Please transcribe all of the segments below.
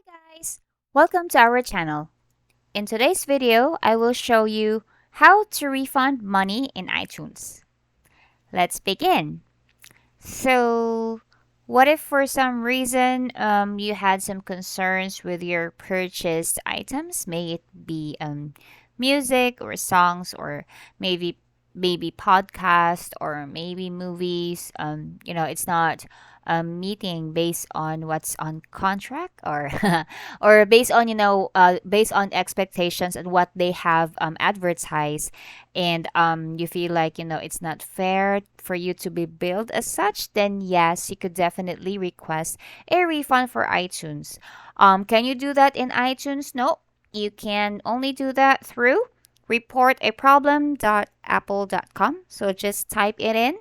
Guys, welcome to our channel. In today's video, I will show you how to refund money in iTunes. Let's begin. So, what if for some reason you had some concerns with your purchased items? May it be music or songs or maybe podcast or maybe movies. It's not meeting based on what's on contract or or based on expectations and what they have advertised, and you feel like it's not fair for you to be billed as such, then yes, you could definitely request a refund for iTunes. Can you do that in iTunes? No, you can only do that through reportaproblem.apple.com. So just type it in,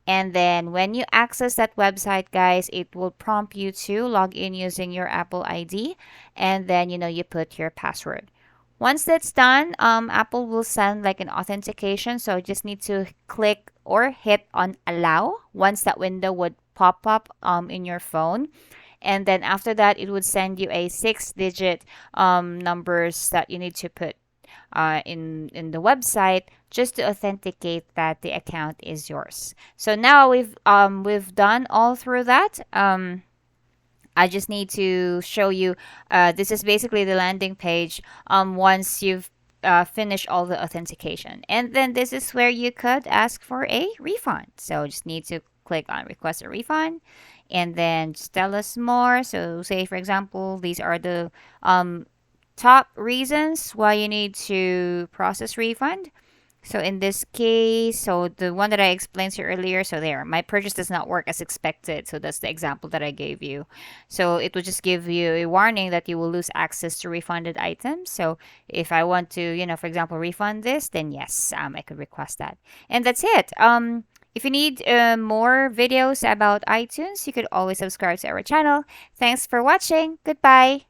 and then when you access that website, guys, it will prompt you to log in using your Apple ID, and then you put your password. Once that's done, Apple will send like an authentication. So you just need to click or hit on allow once that window would pop up in your phone. And then after that, it would send you a 6-digit numbers that you need to put in the website just to authenticate that the account is yours. So now we've done all through that. I just need to show you. This is basically the landing page. Once you've finished all the authentication, and then this is where you could ask for a refund. So just need to click on request a refund, and then just tell us more. So say for example, these are the top reasons why you need to process refund. So in this case, so the one that I explained to you earlier, so there, my purchase does not work as expected. So that's the example that I gave you. So it will just give you a warning that you will lose access to refunded items. So if I want to, for example, refund this, then yes, I could request that. And that's it. If you need more videos about iTunes, you could always subscribe to our channel. Thanks for watching. Goodbye.